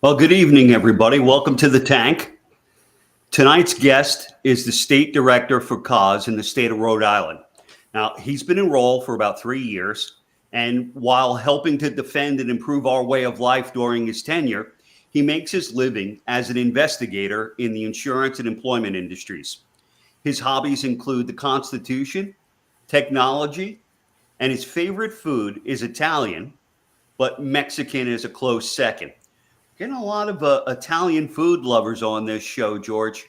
Well, good evening, everybody. Welcome to the tank. Tonight's guest is the state director for COS in the state of Rhode Island. Now, he's been enrolled for about 3 years, and while helping to defend and improve our way of life during his tenure, he makes his living as an investigator in the insurance and employment industries. His hobbies include the Constitution, technology, and his favorite food is Italian, but Mexican is a close second. Getting a lot of Italian food lovers on this show, George.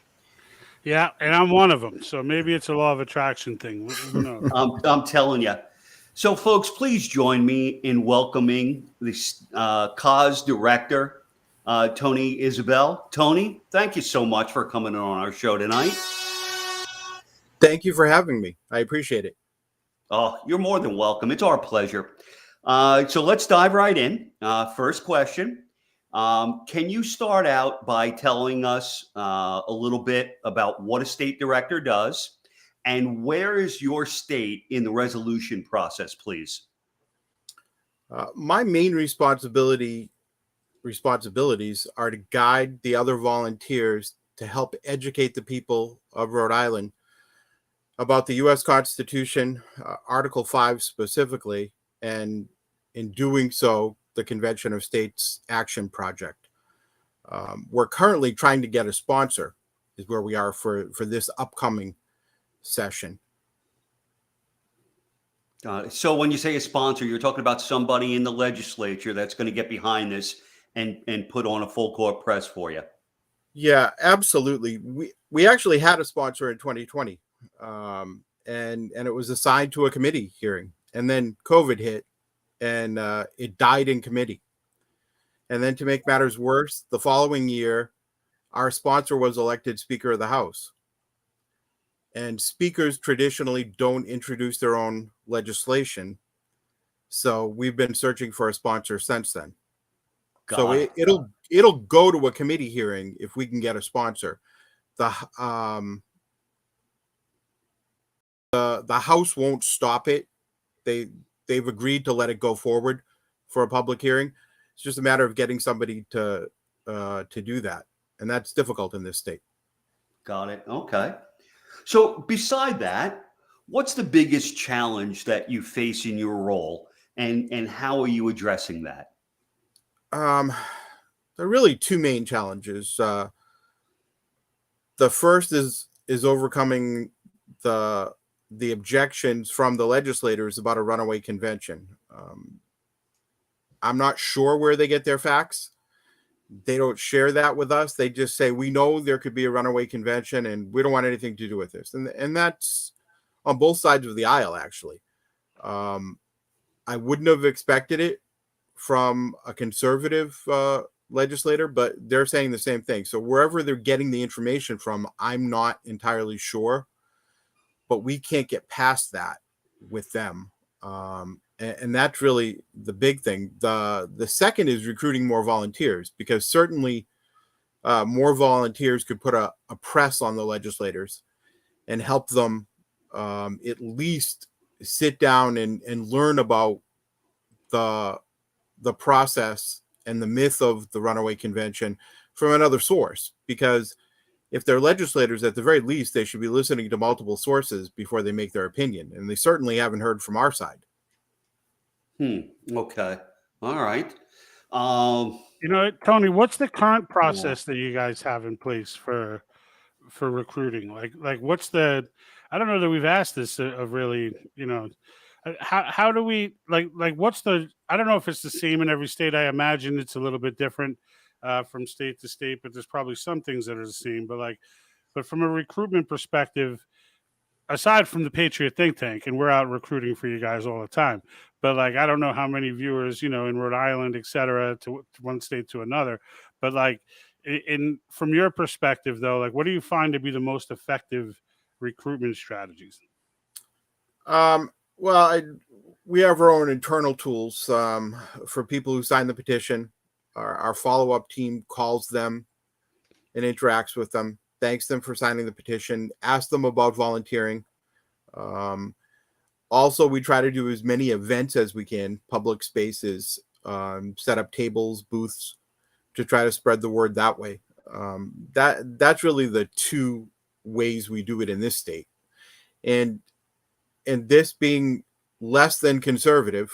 Yeah, and I'm one of them. So maybe it's a law of attraction thing. Who knows? I'm telling you. So, folks, please join me in welcoming the COS director, Tony Isabel. Tony, thank you so much for coming on our show tonight. Thank you for having me. I appreciate it. Oh, you're more than welcome. It's our pleasure. So let's dive right in. First question. Can you start out by telling us a little bit about what a state director does and where is your state in the resolution process, please? My main responsibilities are to guide the other volunteers to help educate the people of Rhode Island about the U.S. Constitution, Article 5 specifically, and in doing so, the Convention of States Action Project. We're currently trying to get a sponsor, is where we are for this upcoming session. So when you say a sponsor, you're talking about somebody in the legislature that's going to get behind this and put on a full court press for you. Yeah, absolutely. We actually had a sponsor in 2020, and it was assigned to a committee hearing, and then COVID hit, and it died in committee. And then to make matters worse, the following year, our sponsor was elected Speaker of the House. And speakers traditionally don't introduce their own legislation. So we've been searching for a sponsor since then. It'll go to a committee hearing if we can get a sponsor. The House won't stop it. They've agreed to let it go forward for a public hearing. It's just a matter of getting somebody to do that, and that's difficult in this state. Got it. Okay. So beside that, what's the biggest challenge that you face in your role, and how are you addressing that? There are really two main challenges. The first is overcoming the objections from the legislators about a runaway convention. I'm not sure where they get their facts. They don't share that with us. They just say, we know there could be a runaway convention and we don't want anything to do with this. And that's on both sides of the aisle, actually. I wouldn't have expected it from a conservative legislator, but they're saying the same thing. So wherever they're getting the information from, I'm not entirely sure, but we can't get past that with them. And that's really the big thing. The second is recruiting more volunteers, because certainly more volunteers could put a press on the legislators and help them at least sit down and learn about the process and the myth of the runaway convention from another source. Because if they're legislators, at the very least, they should be listening to multiple sources before they make their opinion. And they certainly haven't heard from our side. Okay. All right. Tony, what's the current process that you guys have in place for recruiting? Like what's the? I don't know that we've asked this of really. How do we like what's the? I don't know if it's the same in every state. I imagine it's a little bit different from state to state, but there's probably some things that are the same. But from a recruitment perspective, aside from the Patriot think tank, and we're out recruiting for you guys all the time, but I don't know how many viewers, in Rhode Island, et cetera, to one state to another, but from your perspective though, what do you find to be the most effective recruitment strategies? Well, we have our own internal tools for people who sign the petition. Our follow-up team calls them and interacts with them, thanks them for signing the petition, asks them about volunteering. Also, we try to do as many events as we can, public spaces, set up tables, booths, to try to spread the word that way. That's really the two ways we do it in this state. And this being less than conservative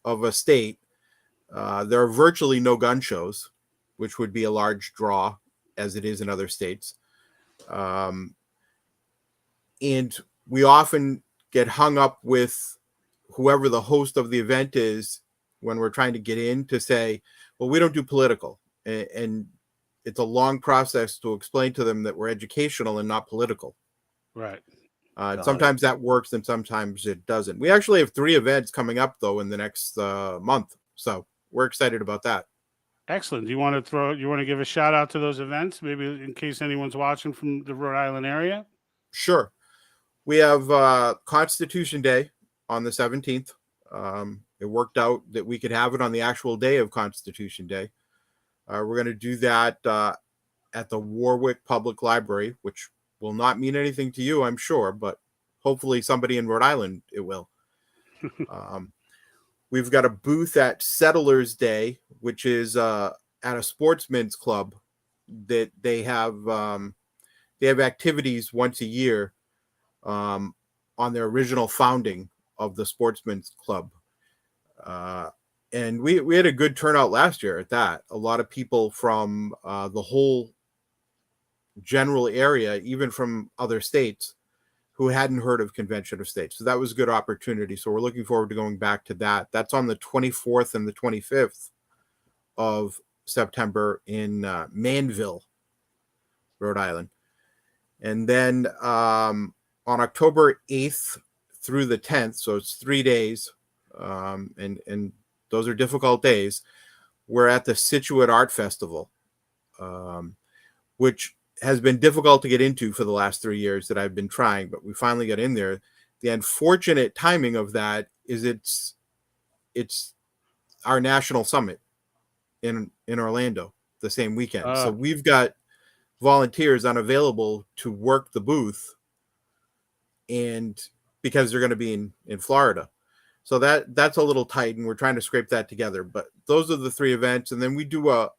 of a state, there are virtually no gun shows, which would be a large draw as it is in other states. And we often get hung up with whoever the host of the event is when we're trying to get in to say, well, we don't do political. And it's a long process to explain to them that we're educational and not political. Right. Sometimes that works and sometimes it doesn't. We actually have 3 events coming up, though, in the next month. So we're excited about that. Excellent. Do you want to give a shout out to those events, maybe in case anyone's watching from the Rhode Island area? Sure. We have Constitution Day on the 17th. It worked out that we could have it on the actual day of Constitution Day. We're going to do that at the Warwick Public Library, which will not mean anything to you, I'm sure, but hopefully somebody in Rhode Island it will. We've got a booth at Settlers Day, which is at a sportsman's club that they have activities once a year on their original founding of the sportsman's club. And we had a good turnout last year at that. A lot of people from the whole general area, even from other states, who hadn't heard of Convention of States. So that was a good opportunity. So we're looking forward to going back to that. That's on the 24th and the 25th of September in Manville, Rhode Island. And then on October 8th through the 10th, so it's 3 days, and those are difficult days, we're at the Situate Art Festival, which has been difficult to get into for the last 3 years that I've been trying, but we finally got in there. The unfortunate timing of that is it's our national summit in Orlando the same weekend. So we've got volunteers unavailable to work the booth, and because they're going to be in Florida. So that's a little tight, and we're trying to scrape that together. But those are the 3 events, and then we do a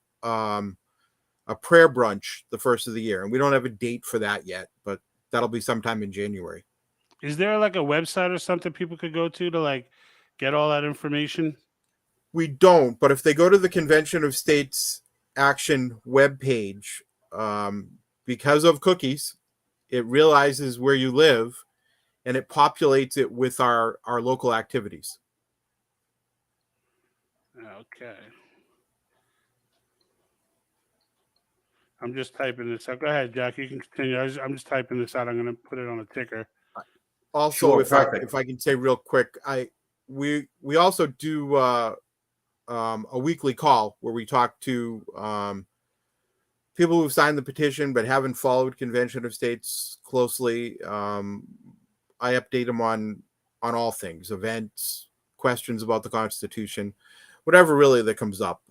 prayer brunch the first of the year, and we don't have a date for that yet, but that'll be sometime in January. Is there like a website or something people could go to like get all that information? We don't, but if they go to the Convention of States Action webpage, because of cookies, it realizes where you live and it populates it with our local activities. Okay. I'm just typing this out. Go ahead, Jack. You can continue. I'm just typing this out. I'm going to put it on a ticker. Also, Sure, if I can say real quick, we also do a weekly call where we talk to people who've signed the petition but haven't followed Convention of States closely. I update them on all things, events, questions about the Constitution, whatever really that comes up.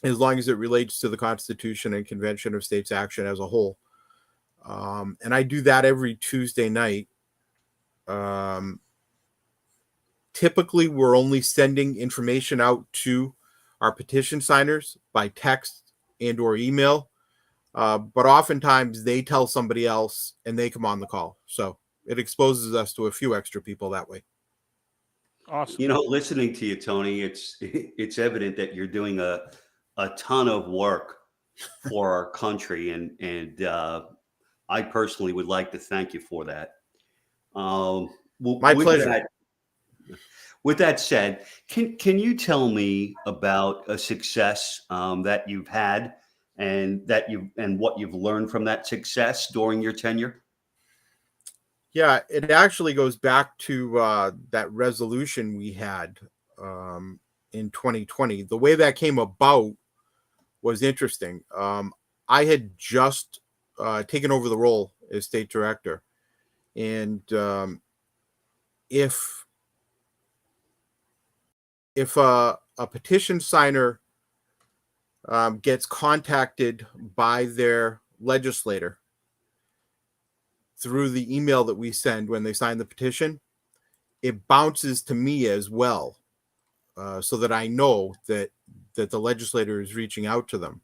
As long as it relates to the Constitution and Convention of States action as a whole. And I do that every Tuesday night. Typically, we're only sending information out to our petition signers by text and or email. But oftentimes they tell somebody else and they come on the call. So it exposes us to a few extra people that way. Awesome. You know, listening to you, Tony, it's evident that you're doing a ton of work for our country, and I personally would like to thank you for that. My pleasure. With that said, can you tell me about a success that you've had and what you've learned from that success during your tenure? Yeah, it actually goes back to that resolution we had in 2020. The way that came about was interesting. I had just taken over the role as state director, and if a petition signer gets contacted by their legislator through the email that we send when they sign the petition, it bounces to me as well, so that I know that that the legislator is reaching out to them.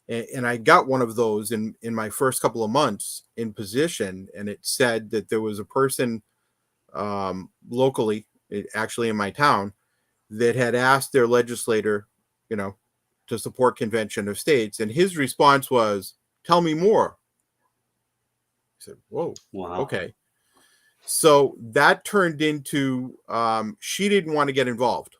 And I got one of those in my first couple of months in position, and it said that there was a person locally, actually in my town, that had asked their legislator, to support convention of states, and his response was, "Tell me more." I said, "Whoa, Wow. okay." So that turned into she didn't want to get involved.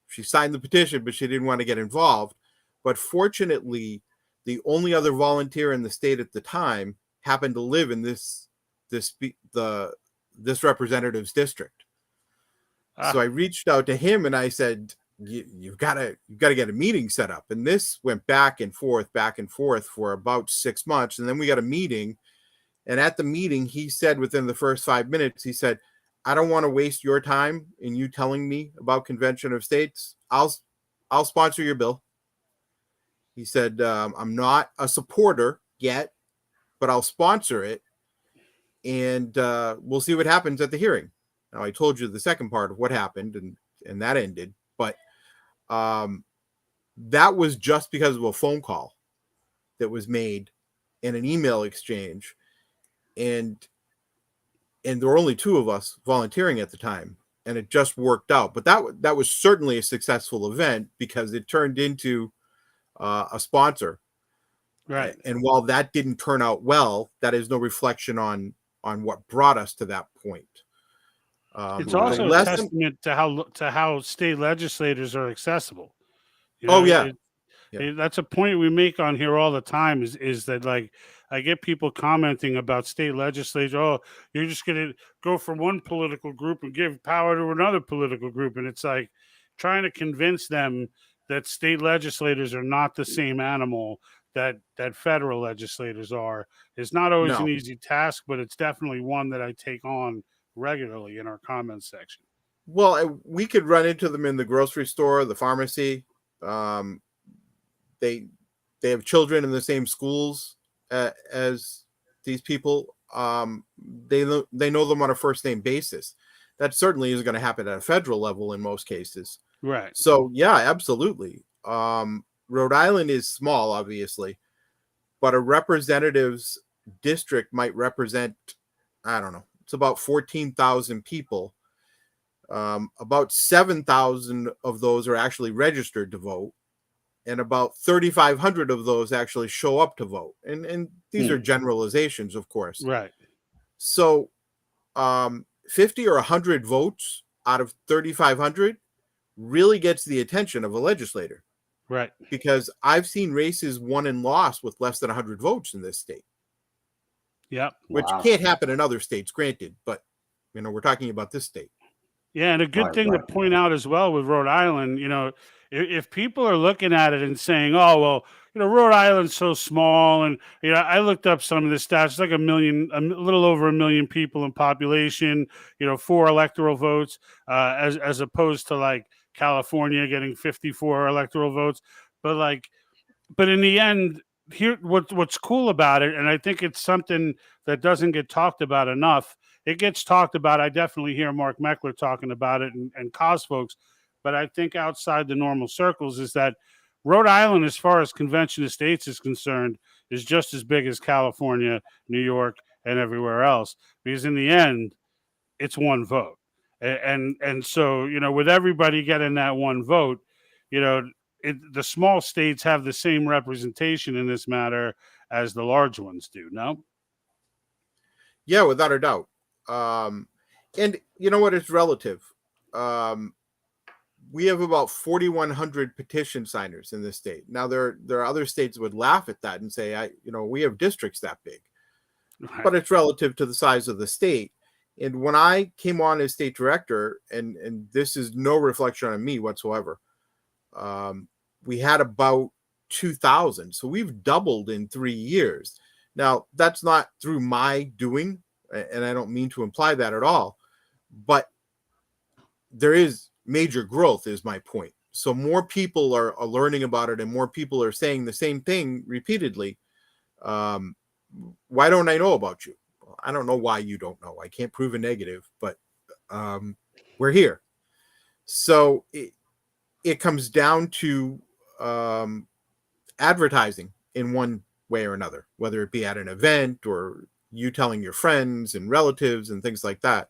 She signed the petition, but she didn't want to get involved. But fortunately, the only other volunteer in the state at the time happened to live in this representative's district. So I reached out to him and I said, you've got to get a meeting set up. And this went back and forth for about 6 months. And then we got a meeting. And at the meeting, he said within the first 5 minutes, he said, "I don't want to waste your time in you telling me about Convention of States. I'll sponsor your bill." He said, "I'm not a supporter yet, but I'll sponsor it. And we'll see what happens at the hearing." Now, I told you the second part of what happened, and that ended. But that was just because of a phone call that was made and an email exchange. And there were only 2 of us volunteering at the time, and it just worked out. But that was certainly a successful event because it turned into a sponsor. Right. And while that didn't turn out well, that is no reflection on what brought us to that point. It's also a testament to how state legislators are accessible. That's a point we make on here all the time is that, like, I get people commenting about state legislators. "Oh, you're just going to go from one political group and give power to another political group." And it's like trying to convince them that state legislators are not the same animal that federal legislators are is not always an easy task, but it's definitely one that I take on regularly in our comments section. Well, we could run into them in the grocery store, the pharmacy. They have children in the same schools as these people. They know them on a first name basis. That certainly is going to happen at a federal level in most cases. Right. So yeah, absolutely. Rhode Island is small, obviously, but a representative's district might represent, I don't know, it's about 14,000 people. About 7,000 of those are actually registered to vote, and about 3,500 of those actually show up to vote. And these are generalizations, of course. Right. So 50 or 100 votes out of 3,500 really gets the attention of a legislator. Right. Because I've seen races won and lost with less than 100 votes in this state. Yep. Which can't happen in other states, granted, but we're talking about this state. Yeah, and a good thing to point out as well with Rhode Island, if people are looking at it and saying, "Oh, well, Rhode Island's so small," and I looked up some of the stats, it's like a little over 1 million people in population, 4 electoral votes, as opposed to like California getting 54 electoral votes. But in the end, here what's cool about it, and I think it's something that doesn't get talked about enough. It gets talked about. I definitely hear Mark Meckler talking about it and COS folks, but I think outside the normal circles is that Rhode Island, as far as convention of states is concerned, is just as big as California, New York, and everywhere else. Because in the end, it's one vote, and so with everybody getting that one vote, the small states have the same representation in this matter as the large ones do. No? Yeah, without a doubt. And you know what? It's relative. We have about 4,100 petition signers in this state. Now, there are other states that would laugh at that and say, we have districts that big. Right. But it's relative to the size of the state. And when I came on as state director, and this is no reflection on me whatsoever, we had about 2,000. So we've doubled in 3 years. Now, that's not through my doing, and I don't mean to imply that at all, but there is major growth is my point. So more people are learning about it, and more people are saying the same thing repeatedly. Why don't I know about you? Well, I don't know why you don't know. I can't prove a negative, but we're here. So it comes down to advertising in one way or another, whether it be at an event or you telling your friends and relatives and things like that.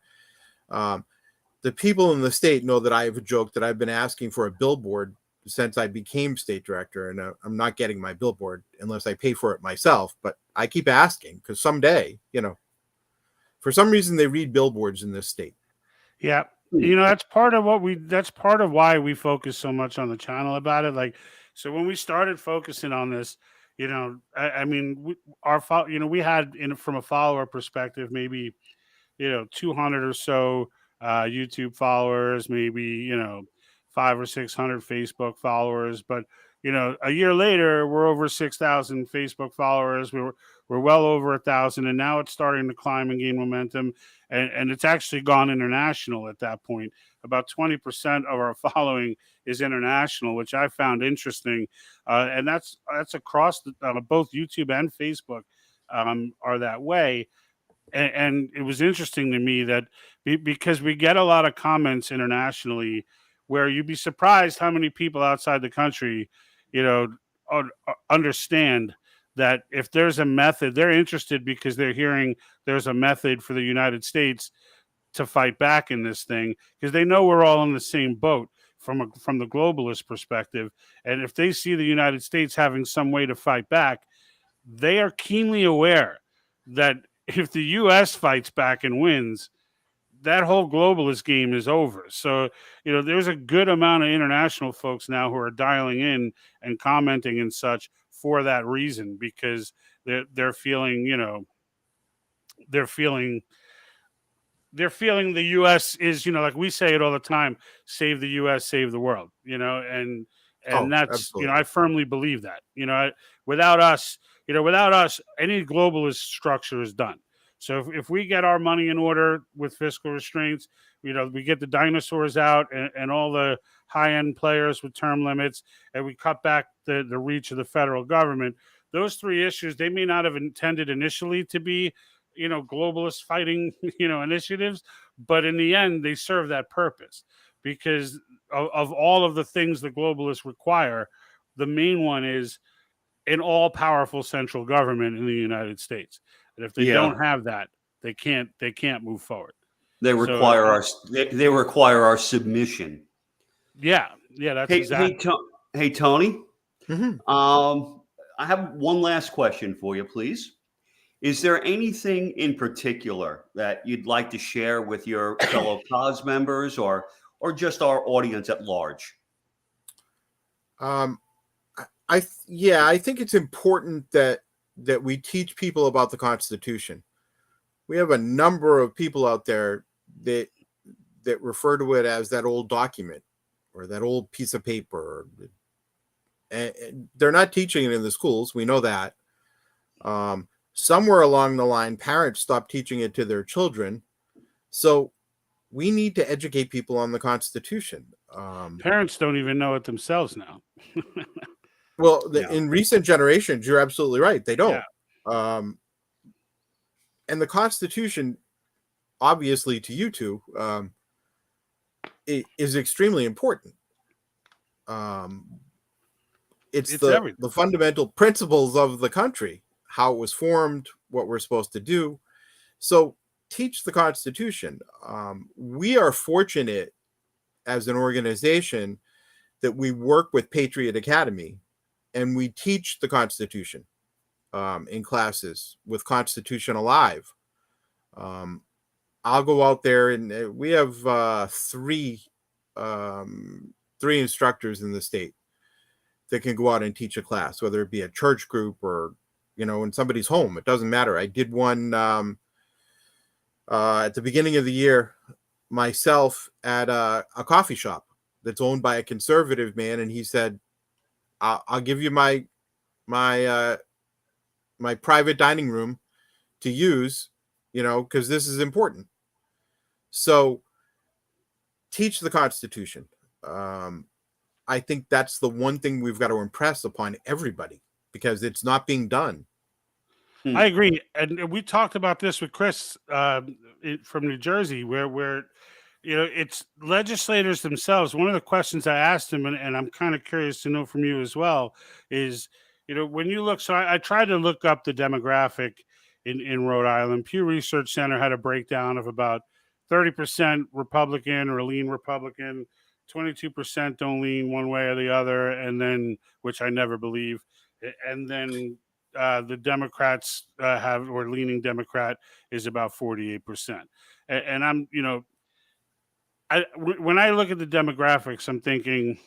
The people in the state know that I have a joke that I've been asking for a billboard since I became state director, and I'm not getting my billboard unless I pay for it myself. But I keep asking because someday, for some reason they read billboards in this state. Yeah. That's part of why we focus so much on the channel about it. Like, so when we started focusing on this, I mean, we had from a follower perspective, maybe, 200 or so YouTube followers, maybe, 500 or 600 Facebook followers. But, a year later, we're over 6,000 Facebook followers. We're well over 1,000. And now it's starting to climb and gain momentum. And it's actually gone international at that point. About 20% of our following is international, which I found interesting. And that's across both YouTube and Facebook are that way. And it was interesting to me that because we get a lot of comments internationally where you'd be surprised how many people outside the country, understand that if there's a method, they're interested because they're hearing there's a method for the United States to fight back in this thing, because they know we're all in the same boat from the globalist perspective. And if they see the United States having some way to fight back, they are keenly aware that if the U.S. fights back and wins, that whole globalist game is over. So, there's a good amount of international folks now who are dialing in and commenting and such for that reason, because they're feeling, they're feeling the U.S. is, like we say it all the time, save the U.S., save the world, and that's, absolutely. I firmly believe that, without us, any globalist structure is done. So if we get our money in order with fiscal restraints, we get the dinosaurs out and all the high-end players with term limits, and we cut back the reach of the federal government, those three issues, they may not have intended initially to be, globalist fighting, initiatives, but in the end, they serve that purpose because of all of the things the globalists require. The main one is an all-powerful central government in the United States. And if they don't have that, they can't move forward. They require they require our submission. Yeah, that's exactly. Hey, Tony. Mm-hmm. I have one last question for you, please. Is there anything in particular that you'd like to share with your fellow COS members or just our audience at large? I think it's important that we teach people about the Constitution. We have a number of people out there that refer to it as that old document or that old piece of paper. And they're not teaching it in the schools. We know that. Somewhere along the line, parents stopped teaching it to their children. So we need to educate people on the Constitution. Parents don't even know it themselves now. Well, in recent generations, you're absolutely right. They don't. Yeah. And the Constitution, obviously to you two, is extremely important. It's the fundamental principles of the country, how it was formed, what we're supposed to do. So teach the Constitution. We are fortunate as an organization that we work with Patriot Academy and we teach the Constitution in classes with Constitution Alive. I'll go out there and we have three instructors in the state that can go out and teach a class, whether it be a church group or, in somebody's home. It doesn't matter. I did one at the beginning of the year myself at a coffee shop that's owned by a conservative man. And he said, I'll give you my private dining room to use, because this is important. So teach the Constitution. I think that's the one thing we've got to impress upon everybody because it's not being done. I agree. And we talked about this with Chris from New Jersey, where it's legislators themselves. One of the questions I asked him, and I'm kind of curious to know from you as well, is, when you look, so I tried to look up the demographic in Rhode Island. Pew Research Center had a breakdown of about 30% Republican or lean Republican, 22% don't lean one way or the other, and then, which I never believe, and then the Democrats or leaning Democrat is about 48%. And I'm, when I look at the demographics, I'm thinking,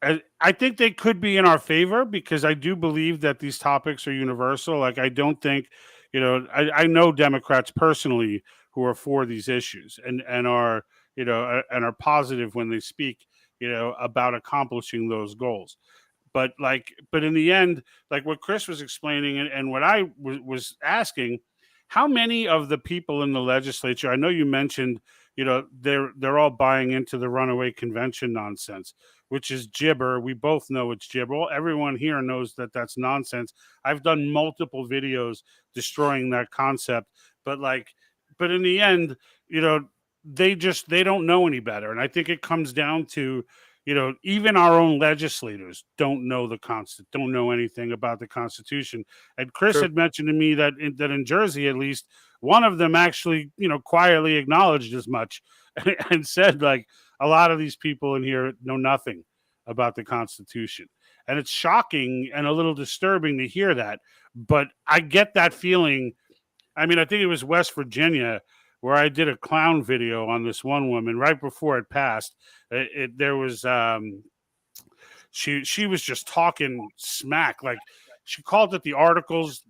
I think they could be in our favor because I do believe that these topics are universal. Like, I don't think, I know Democrats personally who are for these issues and are, and are positive when they speak, about accomplishing those goals. But in the end, like what Chris was explaining, and what I was asking, how many of the people in the legislature, I know you mentioned, they're all buying into the runaway convention nonsense, which is gibber. We both know it's gibber. Well, everyone here knows that that's nonsense. I've done multiple videos destroying that concept, but in the end, they don't know any better. And I think it comes down to, even our own legislators don't know don't know anything about the Constitution. And Chris True. had mentioned to me that in Jersey, at least, one of them actually, quietly acknowledged as much and said, like, a lot of these people in here know nothing about the Constitution. And it's shocking and a little disturbing to hear that. But I get that feeling. I mean, I think it was West Virginia where I did a clown video on this one woman right before it passed. There was she was just talking smack, like she called it the articles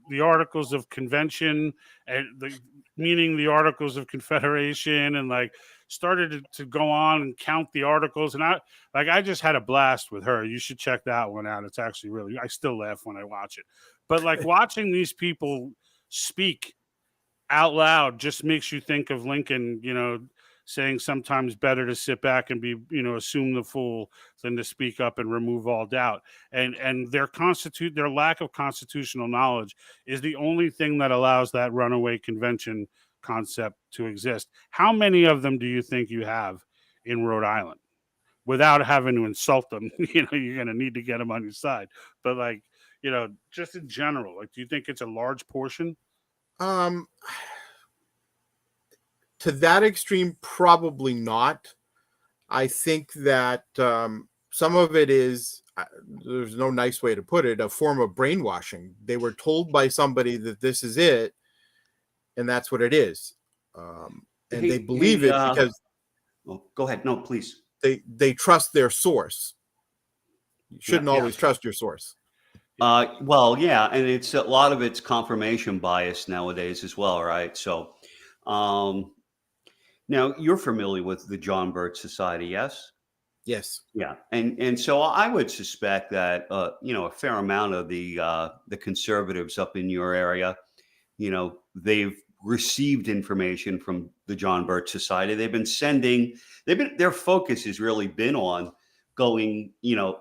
of convention, and meaning the Articles of Confederation, and like started to go on and count the articles. And I just had a blast with her. You should check that one out. It's actually really, I still laugh when I watch it. But like watching these people speak out loud just makes you think of Lincoln, saying sometimes better to sit back and be, assume the fool than to speak up and remove all doubt. And their lack of constitutional knowledge is the only thing that allows that runaway convention concept to exist. How many of them do you think you have in Rhode Island? Without having to insult them, you're going to need to get them on your side. But just in general, like, do you think it's a large portion? To that extreme, probably not. I think that some of it is, there's no nice way to put it, a form of brainwashing. They were told by somebody that this is it, and that's what it is. And they believe it because... Well, go ahead. No, please. They trust their source. You shouldn't always trust your source. Well, yeah, and it's a lot of it's confirmation bias nowadays as well, right? So, now you're familiar with the John Birch Society, yes? Yes. Yeah, and so I would suspect that a fair amount of the conservatives up in your area, they've received information from the John Birch Society. Their focus has really been on going,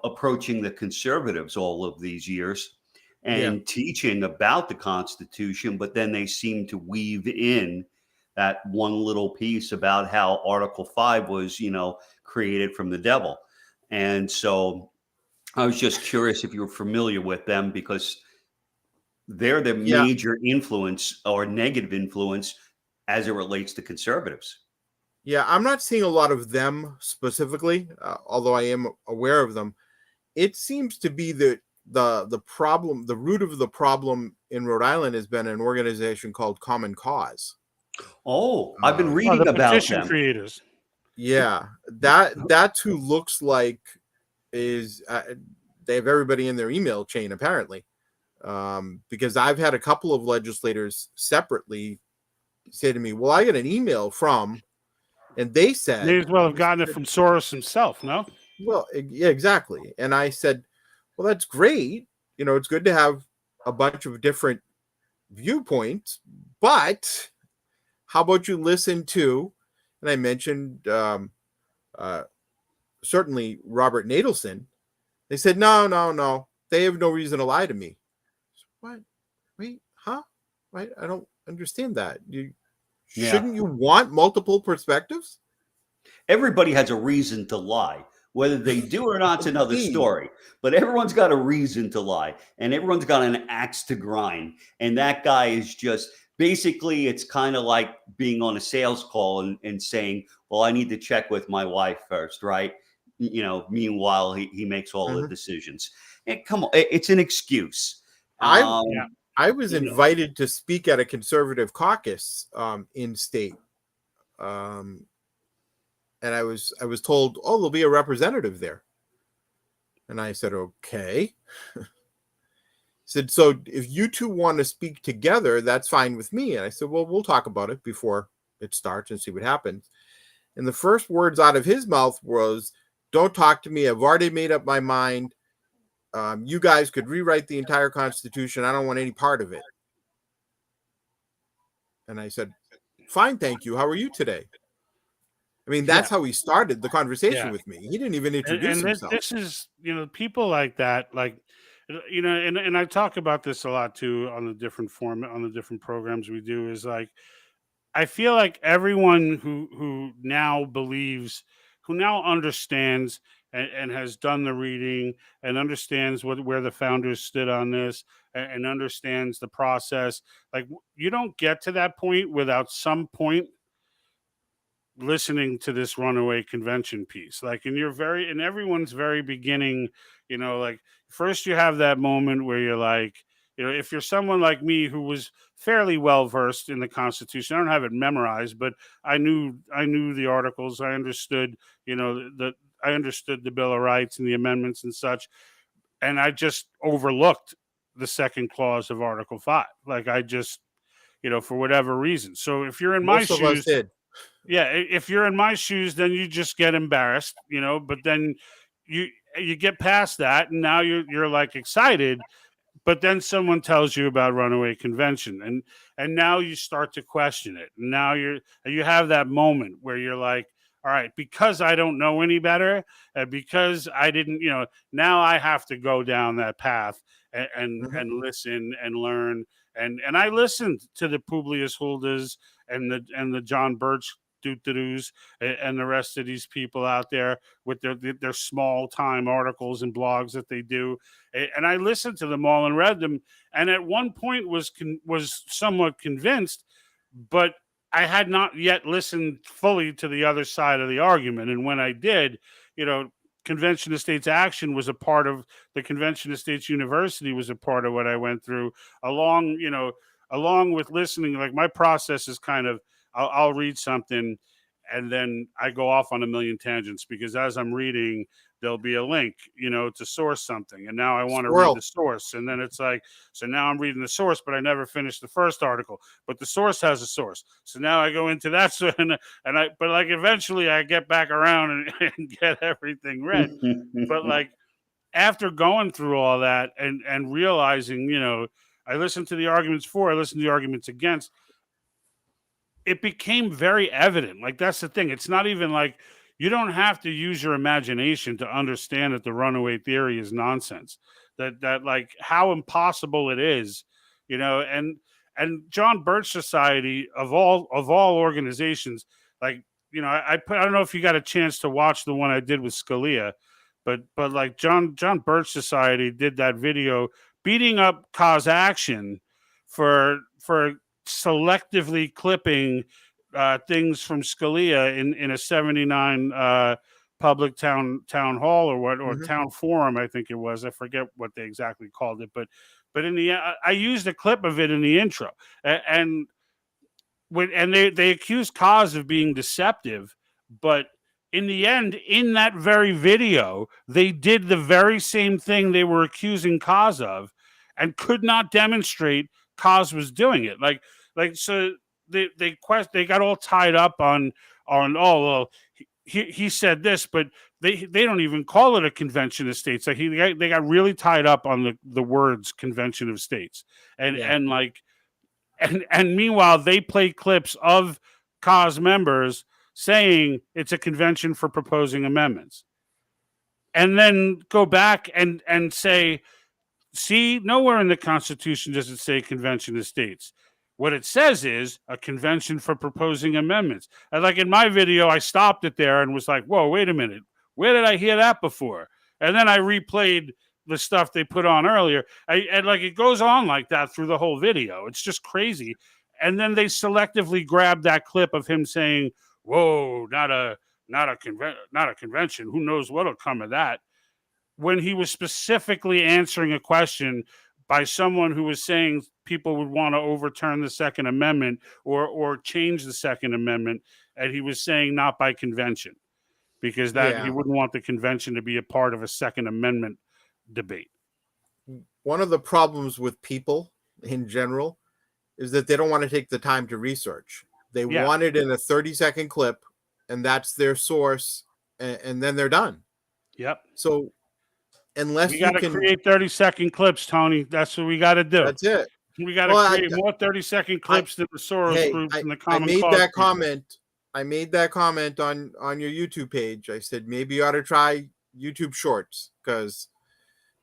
approaching the conservatives all of these years and teaching about the Constitution, but then they seem to weave in that one little piece about how Article 5 was, created from the devil. And so I was just curious if you were familiar with them, because they're the major influence or negative influence as it relates to conservatives. Yeah, I'm not seeing a lot of them specifically, although I am aware of them. It seems to be that the problem, the root of the problem in Rhode Island has been an organization called COS. Oh, I've been reading the about petition them. creators. Yeah, that's who looks like is they have everybody in their email chain apparently, because I've had a couple of legislators separately say to me, "Well, I got an email from," and they said, May as well have gotten it from Soros himself, no? Well, yeah, exactly. And I said, "Well, that's great. It's good to have a bunch of different viewpoints, but how about you listen to," and I mentioned certainly Robert Nadelson. They said, no, they have no reason to lie to me. What? Wait, huh? Right? I don't understand that. Shouldn't you want multiple perspectives? everybody has a reason to lie. Whether they do or not, it's another Indeed. story. But everyone's got a reason to lie, and everyone's got an axe to grind. And that guy is just basically, it's kind of like being on a sales call and saying, well, I need to check with my wife first, right? Meanwhile, he makes all the decisions. And come on, it's an excuse. I was invited to speak at a conservative caucus in state. And I was told, oh, there'll be a representative there. And I said, okay. Said, so if you two want to speak together, that's fine with me. And I said, well, we'll talk about it before it starts and see what happens. And the first words out of his mouth was, don't talk to me. I've already made up my mind. You guys could rewrite the entire Constitution. I don't want any part of it. And I said, fine, thank you. How are you today? I mean, that's how he started the conversation with me. He didn't even introduce himself. This is, people like that, and I talk about this a lot too on the different programs we do, is like, I feel like everyone who now believes, who now understands and has done the reading and understands where the founders stood on this and understands the process, like, you don't get to that point without some point listening to this runaway convention piece. Like in everyone's very beginning, like first you have that moment where you're like, if you're someone like me who was fairly well versed in the Constitution, I don't have it memorized, but I knew the articles. I understood, I understood the Bill of Rights and the amendments and such, and I just overlooked the second clause of Article 5. Like I just, for whatever reason. So if you're in my shoes, most of us did. Yeah, if you're in my shoes, then you just get embarrassed, but then you get past that, and now you're like excited, but then someone tells you about runaway convention, and now you start to question it. And now you have that moment where you're like, all right, because I don't know any better, because I didn't, now I have to go down that path and listen and learn. And I listened to the Publius Huldas and the John Birch doo-doos and the rest of these people out there with their small time articles and blogs that they do, and I listened to them all and read them, and at one point was somewhat convinced, but I had not yet listened fully to the other side of the argument. And when I did, Convention of States Action was a part of the Convention of States University, was a part of what I went through, along with listening. Like my process is kind of, I'll read something and then I go off on a million tangents, because as I'm reading, there'll be a link, to source something. And now I want to read the source. And then it's like, so now I'm reading the source, but I never finished the first article, but the source has a source. So now I go into that. But like eventually I get back around and get everything read. But like after going through all that and realizing, I listened to the arguments for, I listened to the arguments against, it became very evident. Like, that's the thing. It's not even like, you don't have to use your imagination to understand that the runaway theory is nonsense. That like how impossible it is, and John Birch Society of all organizations, like, I don't know if you got a chance to watch the one I did with Scalia, but like John Birch Society did that video beating up COS Action for selectively clipping things from Scalia in a 79 public town hall or town forum, I think it was. I forget what they exactly called it, but in the I used a clip of it in the intro, and they accused COS of being deceptive, but in the end, in that very video, they did the very same thing they were accusing COS of, and could not demonstrate COS was doing it. So they got all tied up on oh, well, he said this, but they don't even call it a convention of states. Like they got really tied up on the words convention of states, and meanwhile they play clips of COS members saying it's a convention for proposing amendments, and then go back and say, see, nowhere in the Constitution does it say convention of states. What it says is a convention for proposing amendments. And like in my video, I stopped it there and was like, whoa, wait a minute. Where did I hear that before? And then I replayed the stuff they put on earlier. And like it goes on like that through the whole video. It's just crazy. And then they selectively grab that clip of him saying, whoa, not a convention. Who knows what'll come of that? When he was specifically answering a question by someone who was saying people would want to overturn the Second Amendment or change the Second Amendment, and he was saying not by convention, because that he wouldn't want the convention to be a part of a Second Amendment debate. One of the problems with people in general is that they don't want to take the time to research. They want it in a 30-second clip, and that's their source, and then they're done. Yep. So unless we got to create 30-second clips, Tony. That's what we got to do. That's it. We got to create more 30-second clips than the Soros groups and the Common I made Cause that people. comment. I made that comment on your YouTube page. I said maybe you ought to try YouTube Shorts, because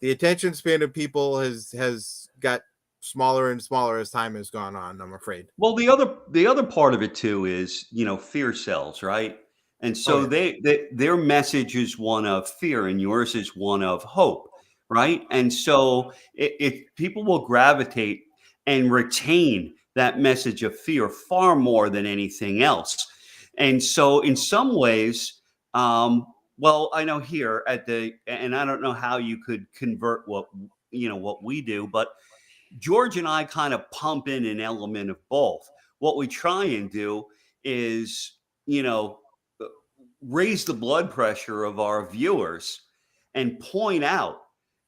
the attention span of people has got smaller and smaller as time has gone on, I'm afraid. Well, the other part of it too is, fear sells, right? And so their message is one of fear, and yours is one of hope, right? And so if people will gravitate and retain that message of fear far more than anything else. And so in some ways, well, I know here and I don't know how you could convert what we do, but George and I kind of pump in an element of both. What we try and do is, raise the blood pressure of our viewers and point out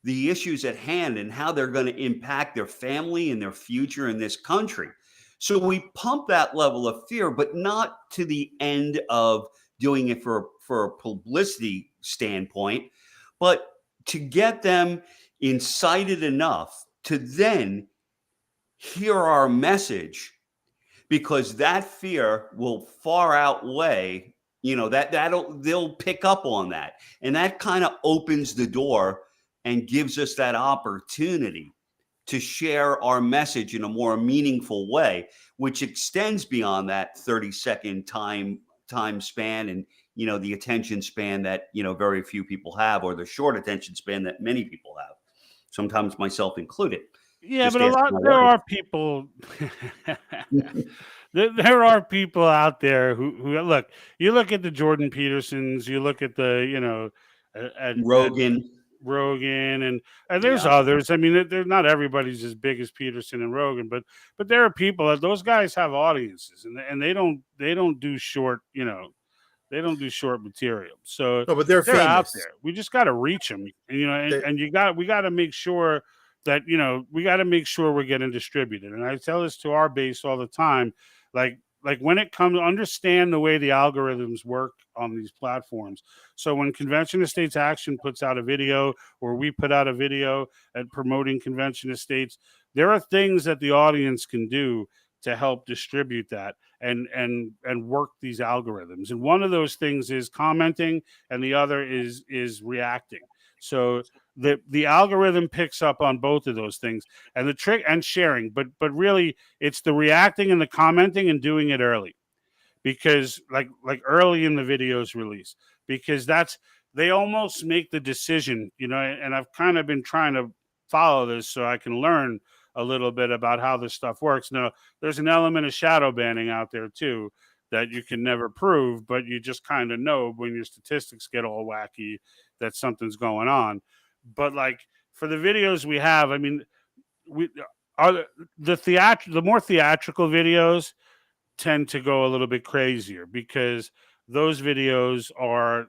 the issues at hand and how they're going to impact their family and their future in this country. So we pump that level of fear, but not to the end of doing it for a publicity standpoint, but to get them incited enough to then hear our message, because that fear will far outweigh, they'll pick up on that. And that kind of opens the door and gives us that opportunity to share our message in a more meaningful way, which extends beyond that 30-second time span and, the attention span that, very few people have, or the short attention span that many people have, sometimes myself included. Yeah, but there are people. There are people out there who look. You look at the Jordan Petersons. You look at the Rogan, and there's others. I mean, they're not everybody's as big as Peterson and Rogan, but there are people. Those guys have audiences, and they don't do short. They don't do short material. So no, but they're out there. We just got to reach them, and we got to make sure that we got to make sure we're getting distributed. And I tell this to our base all the time, like when it comes to understand the way the algorithms work on these platforms. So when Convention of States Action puts out a video, or we put out a video at promoting Convention of States, there are things that the audience can do to help distribute that and work these algorithms. And one of those things is commenting, and the other is reacting. So the algorithm picks up on both of those things, and the trick and sharing, but really it's the reacting and the commenting and doing it early, because like early in the video's release, because they almost make the decision, and I've kind of been trying to follow this so I can learn a little bit about how this stuff works. Now, there's an element of shadow banning out there too that you can never prove, but you just kind of know when your statistics get all wacky that something's going on. But like for the videos we have, I mean, the more theatrical videos tend to go a little bit crazier, because those videos are,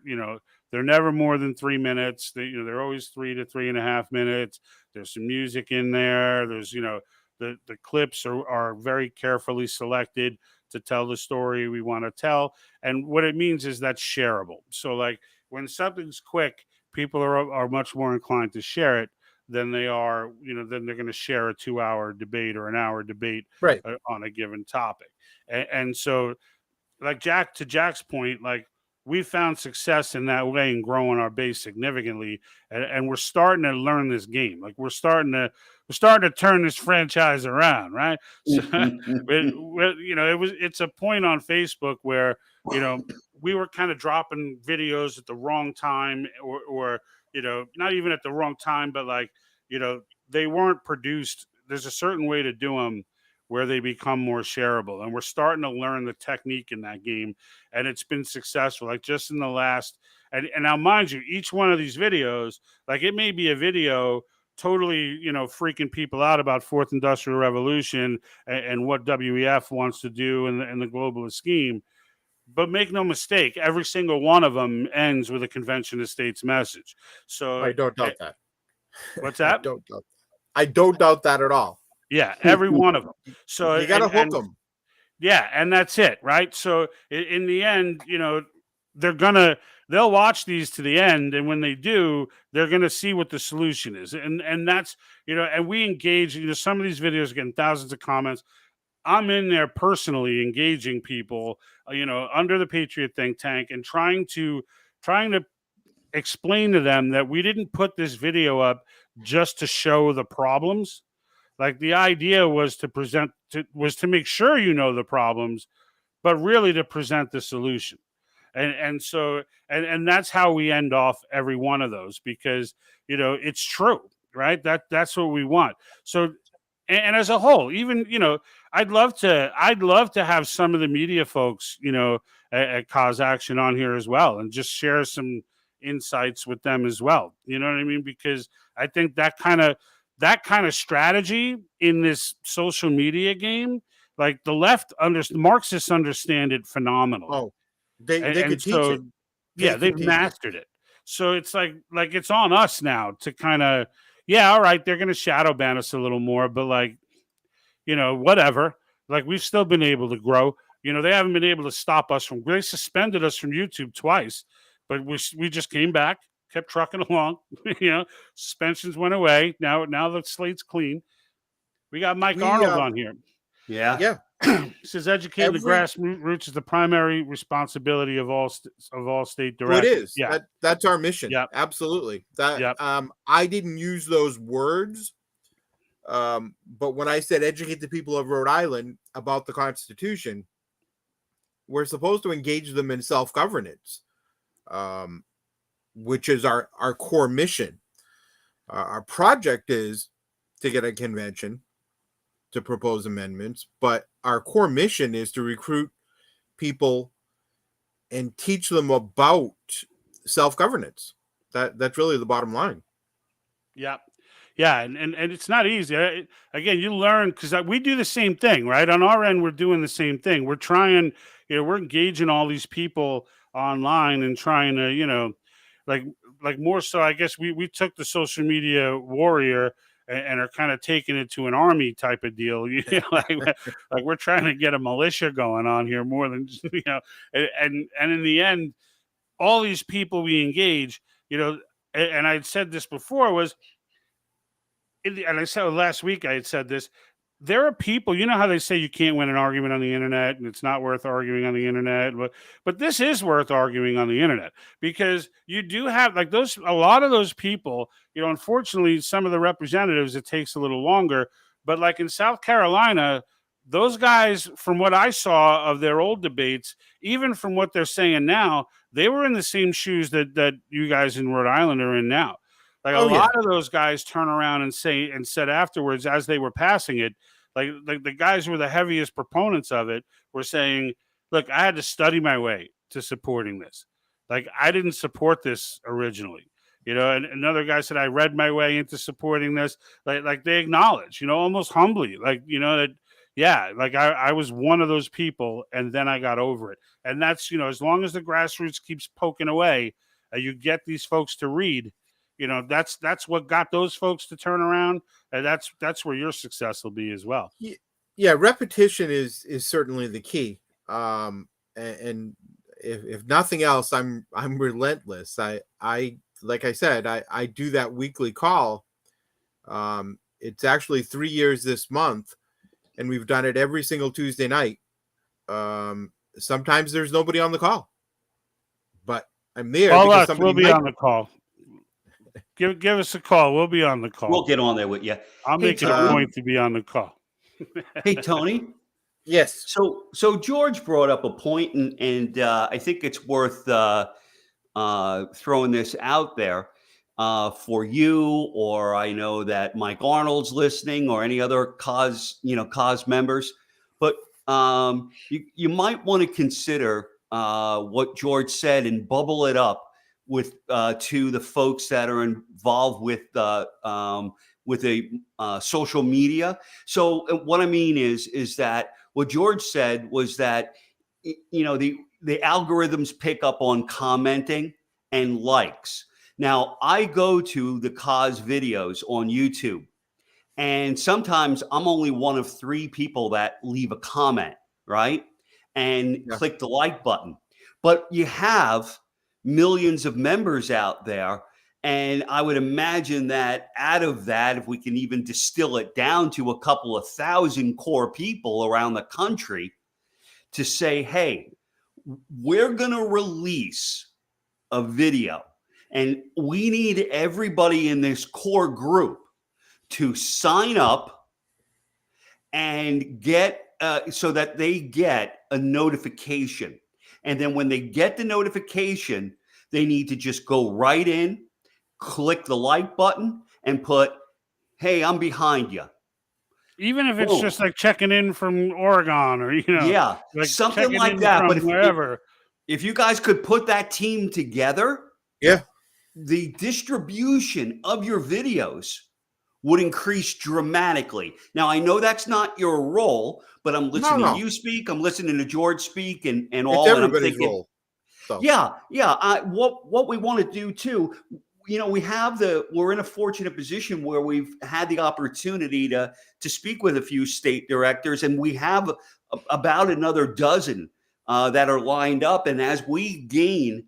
they're never more than 3 minutes. They're always 3 to 3.5 minutes. There's some music in there. There's, the clips are very carefully selected to tell the story we want to tell. And what it means is that's shareable. So like when something's quick, people are much more inclined to share it than they are, then they're going to share a 2-hour debate or an hour debate right on a given topic. And so like to Jack's point, like we found success in that way and growing our base significantly, and we're starting to learn this game. Like we're starting to turn this franchise around, right? So, it's a point on Facebook where we were kind of dropping videos at the wrong time, or not even at the wrong time, but like they weren't produced. There's a certain way to do them where they become more shareable, and we're starting to learn the technique in that game, and it's been successful. Like just in the last, and now mind you, each one of these videos, like it may be a video totally freaking people out about fourth industrial revolution and what WEF wants to do in the globalist scheme, but make no mistake, every single one of them ends with a convention of states message. So I don't doubt that. What's that? I don't doubt that at all. Yeah, every one of them. So you got to hook them. Yeah, and that's it, right? So in the end, they'll watch these to the end, and when they do, they're gonna see what the solution is, and that's and we engage. Some of these videos are getting thousands of comments. I'm in there personally engaging people, under the Patriot think tank, and trying to explain to them that we didn't put this video up just to show the problems. Like the idea was to make sure the problems, but really to present the solution. And that's how we end off every one of those, because it's true, right? That's what we want. So and as a whole, even I'd love to have some of the media folks at Cause Action on here as well, and just share some insights with them as well. You know what I mean? Because I think that kind of strategy in this social media game, like the left Marxists understand it phenomenally. Oh, they could teach it. Yeah, they've mastered it. So it's like it's on us now to kind of, all right, they're going to shadow ban us a little more, but whatever. Like we've still been able to grow. They haven't been able to stop us they suspended us from YouTube twice, but we just came back, kept trucking along. Suspensions went away. Now the slate's clean. We got Mike Arnold on here. Yeah. Says educating the grassroots is the primary responsibility of all state directors. It is. Yeah, that's our mission. Yep. Absolutely. I didn't use those words, but when I said educate the people of Rhode Island about the Constitution, we're supposed to engage them in self-governance, which is our core mission. Our project is to get a convention to propose amendments, but our core mission is to recruit people and teach them about self-governance. That's really the bottom line. Yeah. Yeah. And it's not easy. Again, you learn, because we do the same thing, right? On our end, we're doing the same thing. We're trying, we're engaging all these people online and trying to, like more so, I guess we took the social media warrior and are kind of taking it to an army type of deal. Like we're trying to get a militia going on here more than, and in the end, all these people we engage, and I'd said this before and I said last week, I had said this, there are people, how they say you can't win an argument on the internet and it's not worth arguing on the internet, but this is worth arguing on the internet, because you do have a lot of those people, unfortunately, some of the representatives, it takes a little longer, but like in South Carolina, those guys, from what I saw of their old debates, even from what they're saying now, they were in the same shoes that you guys in Rhode Island are in now. Like a lot of those guys turn around and said afterwards, as they were passing it, like the guys who were the heaviest proponents of it were saying, look, I had to study my way to supporting this. Like I didn't support this originally, and another guy said, I read my way into supporting this. Like they acknowledge, almost humbly, that, yeah, like I was one of those people and then I got over it. And that's, as long as the grassroots keeps poking away, you get these folks to read. That's what got those folks to turn around, and that's where your success will be as well. Yeah, repetition is certainly the key. And if nothing else, I'm relentless. I like I said, I do that weekly call. It's actually 3 years this month, and we've done it every single Tuesday night. Sometimes there's nobody on the call, I'm there Call because us. somebody We'll be might. on the call. Give us a call. We'll be on the call. We'll get on there with you. I'll make it a Tony. point to be on the call. Hey, Tony. Yes. So George brought up a point, and I think it's worth throwing this out there for you, or I know that Mike Arnold's listening, or any other cause members. But you might want to consider what George said and bubble it up with to the folks that are involved with social media. So what I mean is that what George said was that the algorithms pick up on commenting and likes. Now I go to the cause videos on YouTube, and sometimes I'm only one of 3 people that leave a comment, right? And click the like button. But you have millions of members out there. And I would imagine that out of that, if we can even distill it down to a couple of thousand core people around the country to say, hey, we're going to release a video, and we need everybody in this core group to sign up and get so that they get a notification. And then when they get the notification, they need to just go right in, click the like button, and put, hey, I'm behind you. Even if it's just like checking in from Oregon, or like something like that. But wherever, if you guys could put that team together, the distribution of your videos would increase dramatically. Now, I know that's not your role, but I'm listening to you speak. I'm listening to George speak, and all. It's everybody's role. So. What we want to do too, we're in a fortunate position where we've had the opportunity to speak with a few state directors, and we have about another dozen that are lined up. And as we gain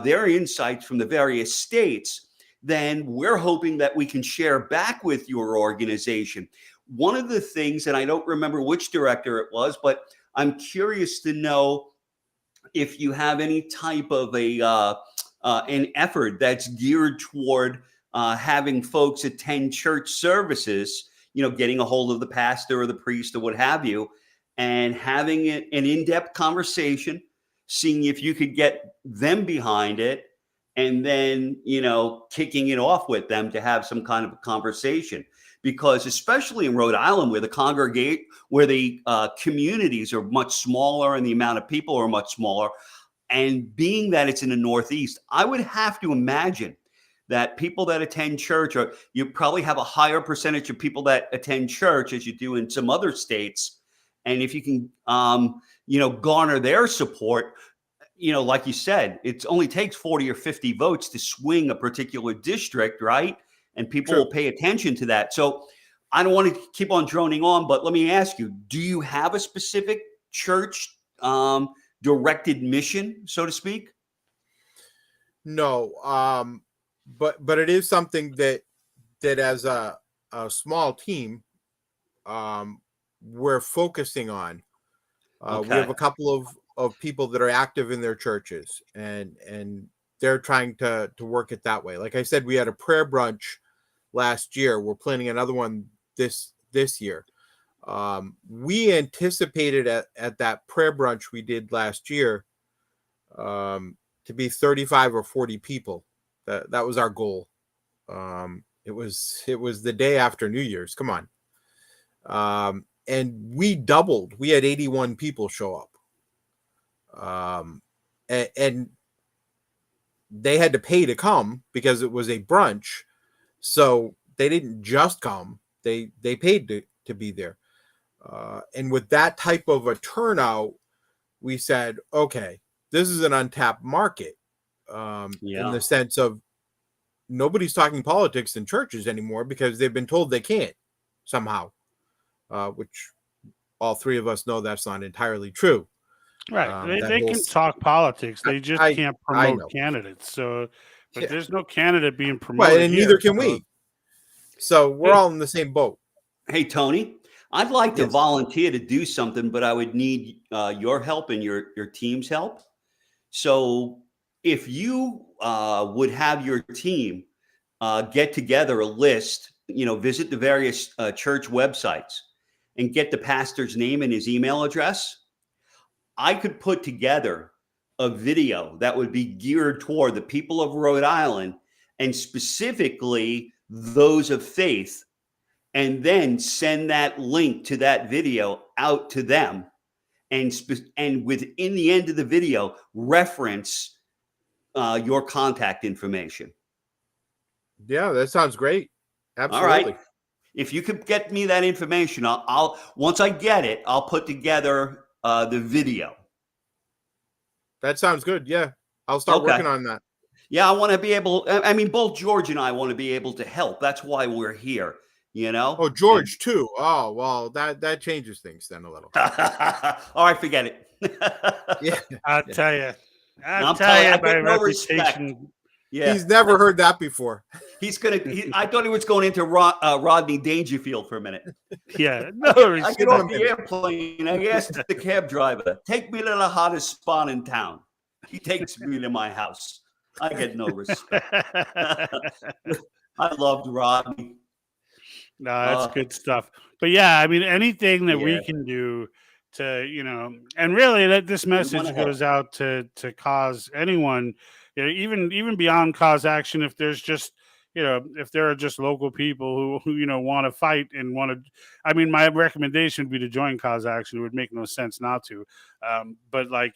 their insights from the various states, then we're hoping that we can share back with your organization. One of the things, and I don't remember which director it was, but I'm curious to know if you have any type of an effort that's geared toward having folks attend church services, getting a hold of the pastor or the priest or what have you, and having an in-depth conversation, seeing if you could get them behind it, and then, kicking it off with them to have some kind of a conversation. Because especially in Rhode Island, where the communities are much smaller and the amount of people are much smaller, and being that it's in the Northeast, I would have to imagine that people that attend church, or you probably have a higher percentage of people that attend church as you do in some other states. And if you can, garner their support, like you said, it only takes 40 or 50 votes to swing a particular district, right? And people will pay attention to that. So I don't want to keep on droning on, but let me ask you, do you have a specific church directed mission, so to speak? No, but it is something that as a small team, we're focusing on. We have a couple of people that are active in their churches, and they're trying to work it that way. Like I said, we had a prayer brunch last year. We're planning another one this year. We anticipated at that prayer brunch we did last year to be 35 or 40 people. That was our goal. It was the day after New Year's. Come on. And we doubled. We had 81 people show up. And they had to pay to come because it was a brunch. So they didn't just come. They paid to be there. And with that type of a turnout, we said, okay, this is an untapped market in the sense of nobody's talking politics in churches anymore because they've been told they can't somehow, which all 3 of us know that's not entirely true. Right. They can talk politics. They just can't promote candidates. So, but there's no candidate being promoted. Right, and neither can we. So we're all in the same boat. Hey, Tony, I'd like to volunteer to do something, but I would need your help and your team's help. So if you would have your team get together a list, visit the various church websites and get the pastor's name and his email address, I could put together a video that would be geared toward the people of Rhode Island and specifically those of faith, and then send that link to that video out to them, and within the end of the video reference your contact information. Yeah, that sounds great. Absolutely. All right. If you could get me that information, I'll once I get it, I'll put together the video. That sounds good. Yeah, I'll start working on that. Yeah, I want to be able. I mean, both George and I want to be able to help. That's why we're here. Oh, George too. Oh, well, that changes things then a little. All right, forget it. Yeah, I'll tell you. I'm telling you, I my get no reputation. respect. Yeah, he's never heard that before. I thought he was going into Rodney Dangerfield for a minute. Yeah, no I respect. get off the airplane. I asked the cab driver, "Take me to the hottest spot in town." He takes me to my house. I get no respect. I loved Rodney. No, that's good stuff. But yeah, I mean, anything that we Yeah. can do to, and really that this message wanna help. goes out to cause anyone, even beyond cause action. If there's just, if there are just local people who want to fight and want to, I mean, my recommendation would be to join cause action. It would make no sense not to. But like,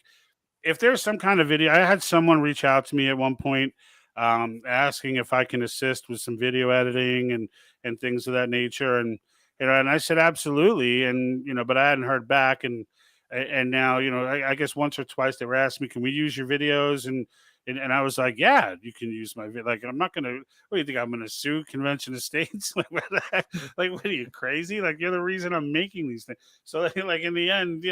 if there's some kind of video, I had someone reach out to me at one point asking if I can assist with some video editing and things of that nature. And, and I said, absolutely. And, but I hadn't heard back. And now, I guess once or twice they were asking me, can we use your videos? And I was like, yeah, you can use my video. Like, I'm not going to, what do you think? I'm going to sue Convention of States? Like, what the heck? Like, what are you, crazy? Like, you're the reason I'm making these things. So like in the end,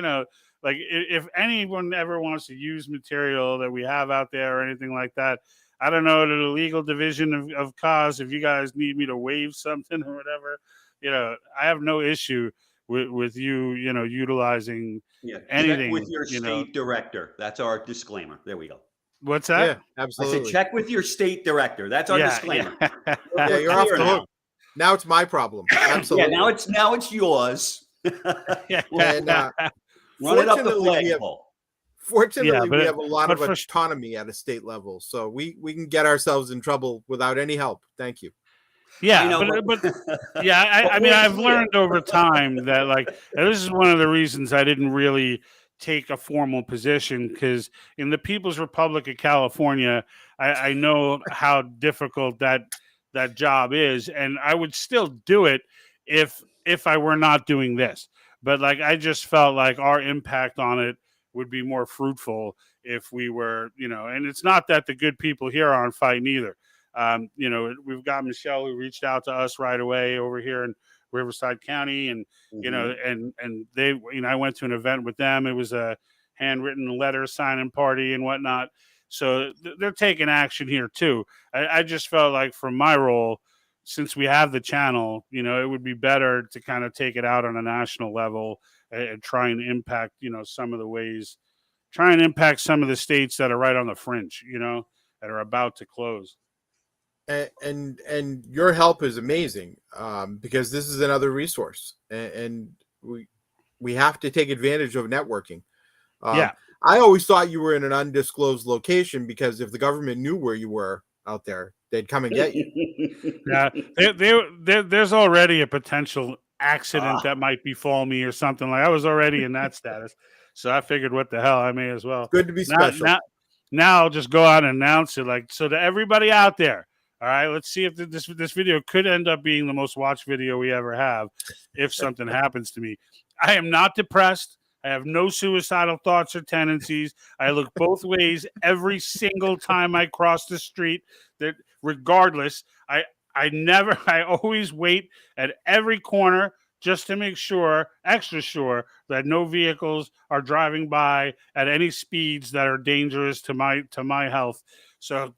like if anyone ever wants to use material that we have out there or anything like that, I don't know, to the legal division of COS, if you guys need me to waive something or whatever, I have no issue with you, utilizing anything. Check with your state director. That's our disclaimer. There we go. What's that? Yeah, I absolutely. said, check with your state director. That's our disclaimer. Yeah, you're off the hook. Now it's my problem. Absolutely. Yeah, now it's yours. And, Run it up the flagpole. Fortunately, we have a lot of autonomy at a state level, so we can get ourselves in trouble without any help. Thank you. Yeah, but yeah, I mean, I've learned over time that like this is one of the reasons I didn't really take a formal position, because in the People's Republic of California, I know how difficult that job is, and I would still do it if I were not doing this. But like, I just felt like our impact on it would be more fruitful if we were, and it's not that the good people here aren't fighting either. We've got Michelle who reached out to us right away over here in Riverside County, and and they, I went to an event with them. It was a handwritten letter signing party and whatnot. So they're taking action here too. I just felt like from my role, since we have the channel, it would be better to kind of take it out on a national level and try and impact, some of the ways, try and impact some of the states that are right on the fringe, that are about to close. And your help is amazing, because this is another resource, and we have to take advantage of networking. Yeah. I always thought you were in an undisclosed location, because if the government knew where you were out there, they'd come and get you. Yeah, there's already a potential accident that might befall me or something. Like, I was already in that status, so I figured, what the hell, I may as well. Good to be special. Now I'll just go out and announce it, like, so to everybody out there. All right, let's see if this video could end up being the most watched video we ever have if something happens to me. I am not depressed. I have no suicidal thoughts or tendencies. I look both ways every single time I cross the street. That regardless, I always wait at every corner just to make sure, extra sure, that no vehicles are driving by at any speeds that are dangerous to my health. So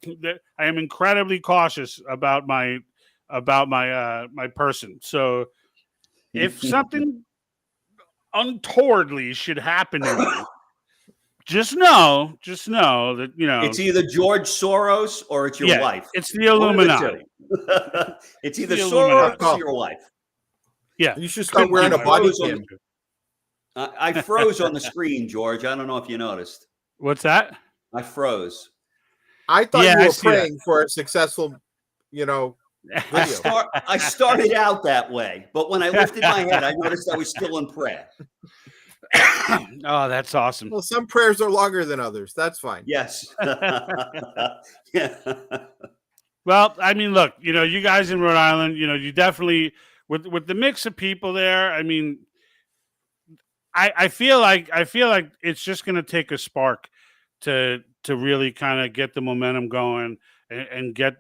I am incredibly cautious about my person. So if something untowardly should happen to me, just know that It's either George Soros or it's your wife. it's the One of the Illuminati. two. It's either the Soros Illuminati. or your wife. Yeah, You should start wearing a I body froze on cam. I froze on the screen, George. I don't know if you noticed. What's that? I froze. I thought Yeah, you I were see that. praying for a successul, video. I started out that way, but when I lifted my head, I noticed I was still in prayer. Oh, that's awesome. Well, some prayers are longer than others. That's fine. Yes. Yeah. Well, I mean, look, you guys in Rhode Island, you definitely with the mix of people there. I mean, I feel like it's just going to take a spark to really kind of get the momentum going and get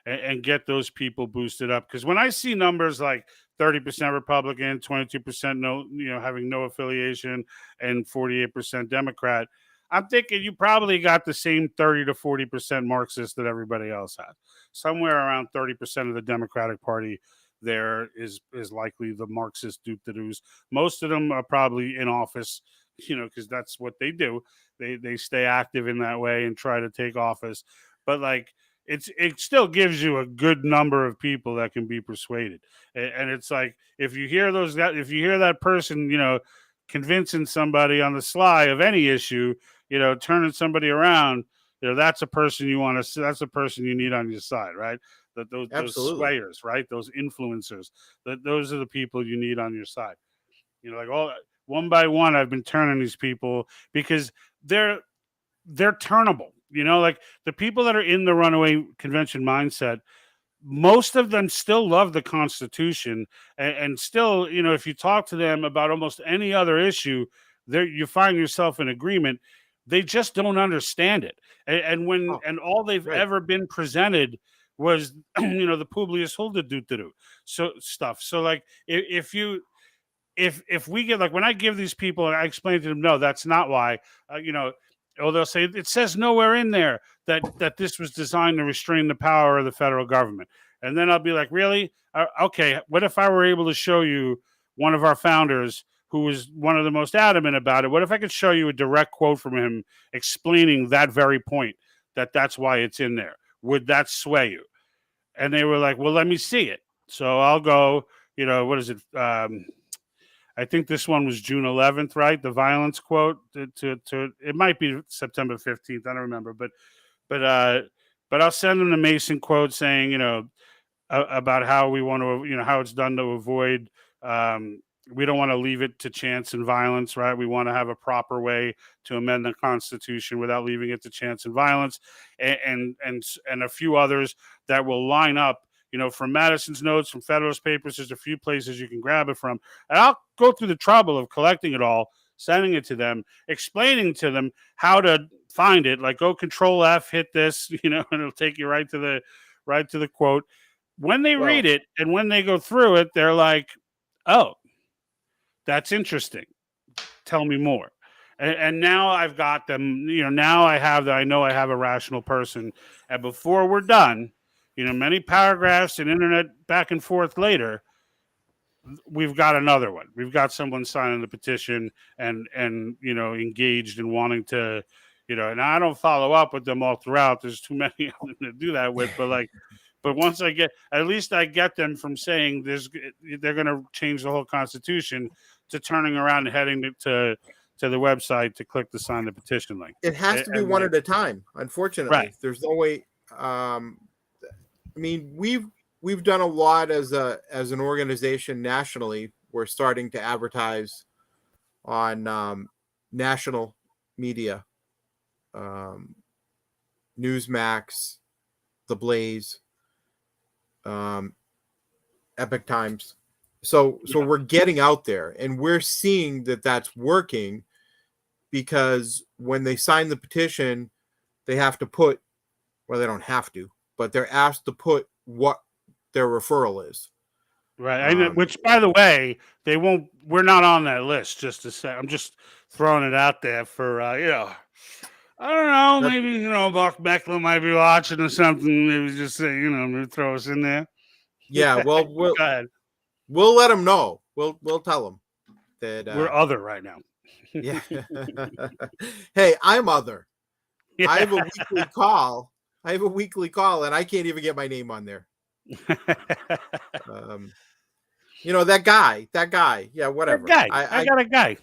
and get those people boosted up. Because when I see numbers like 30% Republican, 22% no, having no affiliation, and 48% Democrat, I'm thinking you probably got the same 30 to 40% Marxist that everybhere else has. Somewhere around 30% of the Democratic Party there is likely the Marxist do-to-dos. Most of them are probably in office, because that's what they do. They stay active in that way and try to take office. But like it still gives you a good number of people that can be persuaded. And it's like if you hear that person, convincing somebody on the sly of any issue, turning somebody around, that's a person you want to. That's a person you need on your side, right? Those Absolutely. swayers, right? Those influencers. Those are the people you need on your side. Like all one by one, I've been turning these people because they're turnable. Like the people that are in the runaway convention mindset, most of them still love the Constitution, and still, if you talk to them about almost any other issue, there you find yourself in agreement. They just don't understand it, and all they've ever been presented was, the Publius Hulda do so stuff. So like if we get like when I give these people and I explain to them, no, that's not why, they'll say it says nowhere in there that this was designed to restrain the power of the federal government. And then I'll be like, really? Okay. What if I were able to show you one of our founders who was one of the most adamant about it? What if I could show you a direct quote from him explaining that very point, that's why it's in there? Would that sway you? And they were like, well, let me see it. So I'll go, what is it? I think this one was June 11th, right? The violence quote to it might be September 15th. I don't remember, but I'll send them the Mason quote saying, about how we want to, how it's done to avoid, we don't want to leave it to chance and violence, right? We want to have a proper way to amend the Constitution without leaving it to chance and violence, and a few others that will line up. From Madison's notes, from Federalist Papers, there's a few places you can grab it from. And I'll go through the trouble of collecting it all, sending it to them, explaining to them how to find it. Like, go Control F, hit this, and it'll take you right to the quote. When they read it and when they go through it, they're like, oh, that's interesting. Tell me more. And now I've got them, now I know I have a rational person. And before we're done, many paragraphs and internet back and forth later, we've got another one. We've got someone signing the petition and engaged in wanting to, and I don't follow up with them all throughout. There's too many of them to do that with, but once I get them from saying they're going to change the whole Constitution to turning around and heading to the website to click the sign the petition link. It has to be one at a time. Unfortunately, right. There's no way. I mean, we've done a lot as an organization nationally. We're starting to advertise on national media, Newsmax, The Blaze, Epic Times. So we're getting out there, and we're seeing that that's working, because when they sign the petition, they have to put, well, they don't have to, but they're asked to put what their referral is. Right. Which, by the way, we're not on that list, just to say. I'm just throwing it out there for, I don't know, maybe, Buck Beckler might be watching or something. Maybe just say, maybe throw us in there. Yeah. Well, Go ahead. We'll let them know. We'll tell them that we're other right now. Yeah. Hey, I'm other. Yeah. I have a weekly call. And I can't even get my name on there. That guy. Yeah, whatever. I got a guy.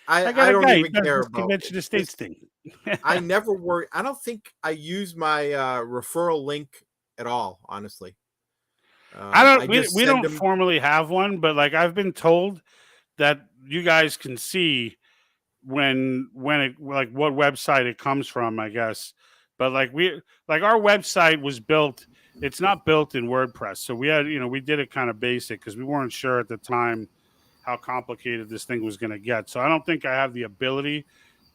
I got I a don't guy. He even does care this about convention it. estates thing. I never worry. I don't think I use my referral link at all, honestly. I don't. I We just we send don't them. formally have one, but like I've been told that you guys can see when it like what website it comes from, I guess. But like our website was built. It's not built in WordPress, so we did it kind of basic because we weren't sure at the time how complicated this thing was going to get. So I don't think I have the ability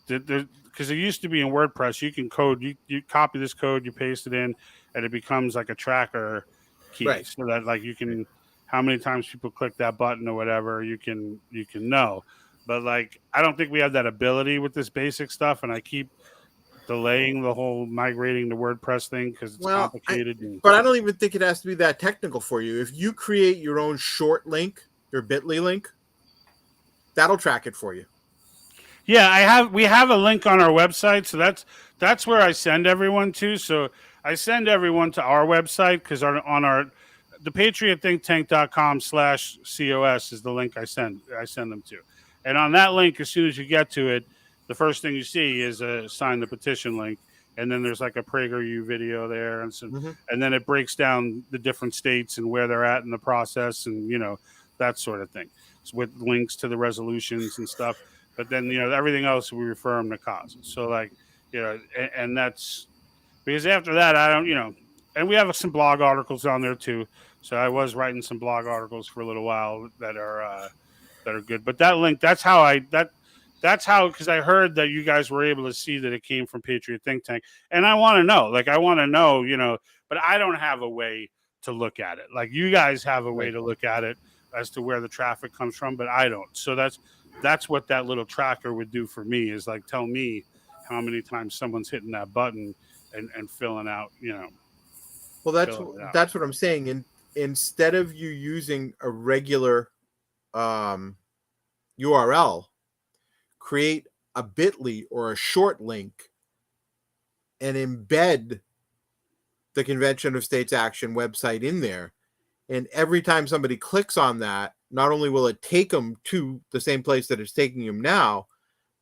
because it used to be in WordPress. You can code, you copy this code, you paste it in, and it becomes like a tracker key, Right. so that like you can how many times people click that button or whatever you can know. But like I don't think we have that ability with this basic stuff, and I keep delaying the whole migrating to WordPress thing because it's Well, complicated. but I don't even think it has to be that technical for you. If you create your own short link, your Bitly link, that'll track it for you. Yeah, we have a link on our website, so that's where I send everyone to. So I send everyone to our website because the patriotthinktank.com/COS is the link I send them to. And on that link, as soon as you get to it, the first thing you see is a sign the petition link. And then there's like a PragerU video there and then it breaks down the different states and where they're at in the process and that sort of thing. So with links to the resolutions and stuff. But then everything else we refer them to COS. So like and that's because after that I don't and we have some blog articles on there too. So I was writing some blog articles for a little while that are good. But that link, that's how because I heard that you guys were able to see that it came from Patriot Think Tank, and I want to know, but I don't have a way to look at it. Like you guys have a way to look at it as to where the traffic comes from, but I don't. So that's what that little tracker would do for me is like tell me how many times someone's hitting that button and filling out, Well, that's what I'm saying. And instead of you using a regular URL, create a bit.ly or a short link and embed the Convention of States Action website in there. And every time somebody clicks on that, not only will it take them to the same place that it's taking them now,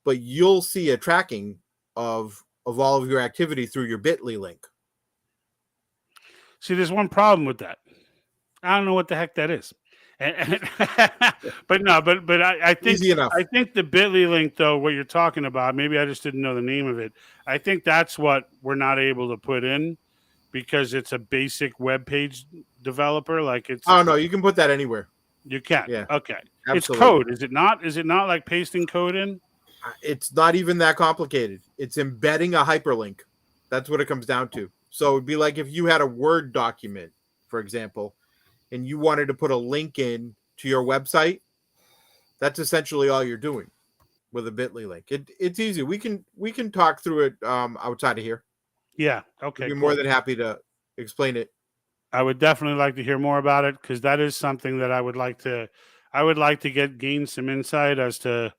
but you'll see a tracking of all of your activity through your bit.ly link. See, there's one problem with that. I don't know what the heck that is. But I think Easy enough. I think the Bitly link though, what you're talking about, maybe I just didn't know the name of it. I think that's what we're not able to put in because it's a basic web page developer. Like it's oh no, you can put that anywhere. You can. Yeah. Okay. Absolutely. It's code, is it not? Is it not like pasting code in? It's not even that complicated. It's embedding a hyperlink. That's what it comes down to. So it'd be like if you had a Word document, for example, and you wanted to put a link in to your website, that's essentially all you're doing with a bit.ly link. It's easy. We can talk through it outside of here. Yeah. Okay. I'd be more than happy to explain it. I would definitely like to hear more about it because that is something that I would like to gain some insight as to,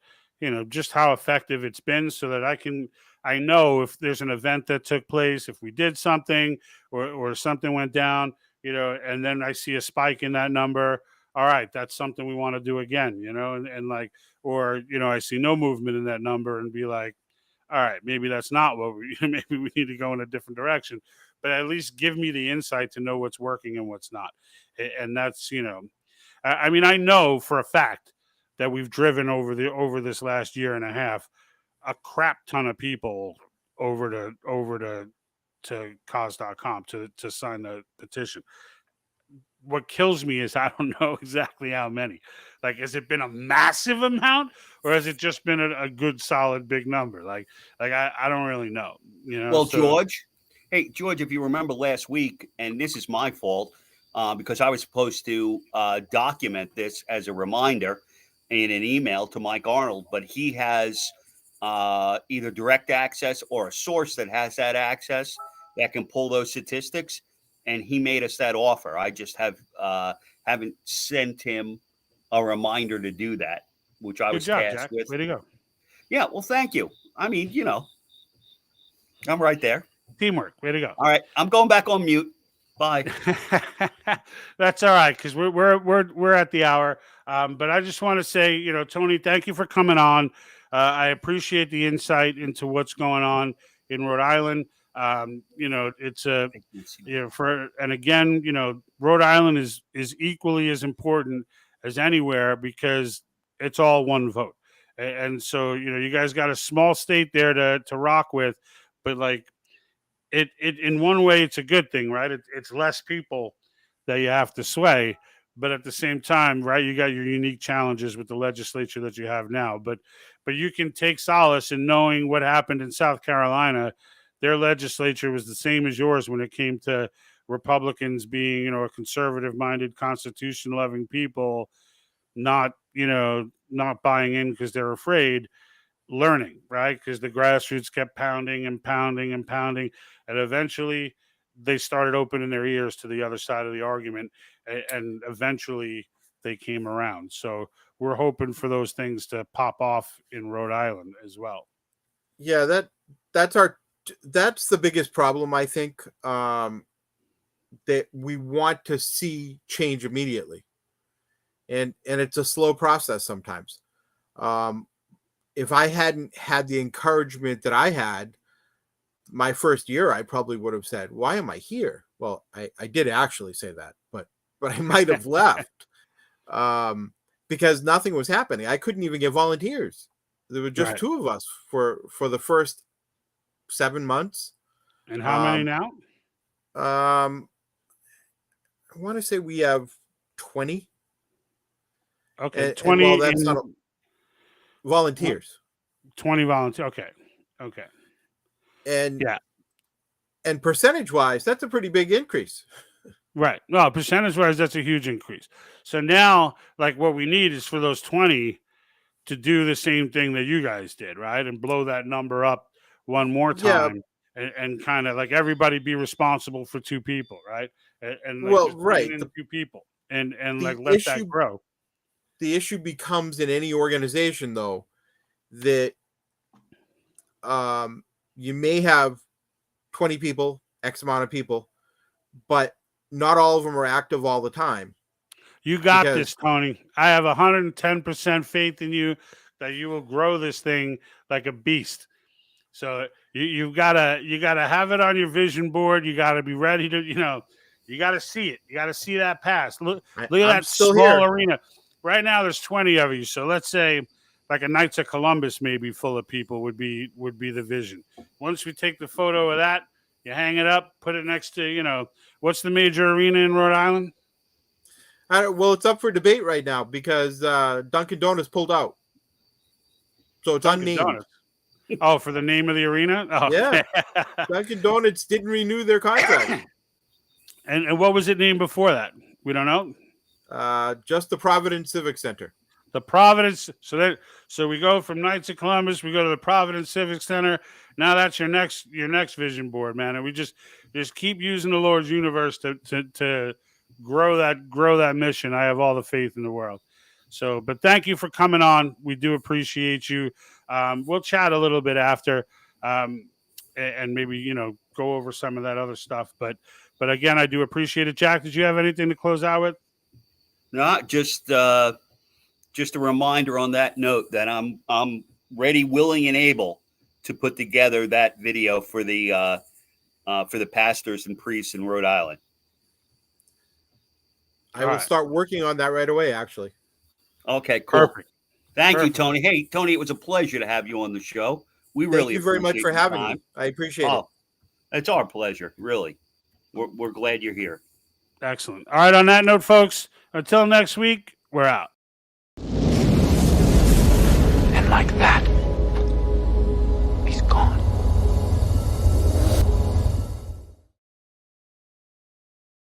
just how effective it's been so that I know if there's an event that took place, if we did something or something went down, and then I see a spike in that number. All right, that's something we want to do again, and like, or, I see no movement in that number and be like, all right, maybe that's not what maybe we need to go in a different direction, but at least give me the insight to know what's working and what's not. And that's, I mean, I know for a fact that we've driven over this last year and a half, a crap ton of people over to COS.com to sign the petition. What kills me is I don't know exactly how many. Like, has it been a massive amount, or has it just been a good, solid, big number? Like I don't really know. Well, George, if you remember last week, and this is my fault because I was supposed to document this as a reminder in an email to Mike Arnold, but he has either direct access or a source that has that access that can pull those statistics. And he made us that offer. I just haven't sent him a reminder to do that, which I was tasked with. Way to go. Yeah, well, thank you. I mean, I'm right there. Teamwork. Way to go. All right, I'm going back on mute. Bye. That's all right, because we're at the hour. But I just want to say, Tony, thank you for coming on. I appreciate the insight into what's going on in Rhode Island. It's and again, Rhode Island is equally as important as anywhere because it's all one vote. And so, you guys got a small state there to rock with, but like it in one way, it's a good thing, right? It's less people that you have to sway, but at the same time, right, you got your unique challenges with the legislature that you have now. But you can take solace in knowing what happened in South Carolina. Their legislature was the same as yours when it came to Republicans being, a conservative-minded, constitution-loving people, not buying in because they're afraid, learning, right? Because the grassroots kept pounding and pounding and pounding, and eventually they started opening their ears to the other side of the argument, and eventually they came around. So we're hoping for those things to pop off in Rhode Island as well. Yeah, that's the biggest problem, I think, that we want to see change immediately. And it's a slow process sometimes. If I hadn't had the encouragement that I had my first year, I probably would have said, why am I here? Well, I did actually say that, but I might have left because nothing was happening. I couldn't even get volunteers. There were just two of us for the first 7 months. And how many now? I want to say we have 20. Okay, 20. Well, that's not volunteers. 20 volunteers. Okay. And yeah, and percentage-wise, that's a pretty big increase. Right. No, percentage-wise, that's a huge increase. So now, like, what we need is for those 20 to do the same thing that you guys did, right? And blow that number up one more time, and kind of like everybody be responsible for 2 people, right? And like, well, just right, in 2 people, and like let that grow. The issue becomes in any organization, though, that you may have 20 people, X amount of people, but not all of them are active all the time. You got this, Tony. I have 110% faith in you that you will grow this thing like a beast. So you gotta have it on your vision board. You gotta be ready to, you gotta see it. You gotta see that pass. Look at that small arena. Right now, there's 20 of you. So let's say like a Knights of Columbus, maybe full of people would be the vision. Once we take the photo of that, you hang it up, put it next to, what's the major arena in Rhode Island? Well, it's up for debate right now because Dunkin' Donuts pulled out. So it's unnamed. Donuts. Oh, for the name of the arena? Oh, yeah. Dunkin' Donuts didn't renew their contract. And what was it named before that? We don't know. Just the Providence Civic Center. The Providence. So we go from Knights of Columbus, we go to the Providence Civic Center. Now that's your next vision board, man. And we just keep using the Lord's universe to grow that mission. I have all the faith in the world. So, but thank you for coming on. We do appreciate you. We'll chat a little bit after, and maybe go over some of that other stuff. But again, I do appreciate it. Jack, did you have anything to close out with? No, just a reminder on that note that I'm ready, willing, and able to put together that video for the pastors and priests in Rhode Island. I will start working on that right away, actually. Okay, cool. Perfect. Thank you, Tony. Hey, Tony, it was a pleasure to have you on the show. Thank you very much for having me. I appreciate it. It's our pleasure, really. We're glad you're here. Excellent. All right, on that note, folks, until next week, we're out. And like that,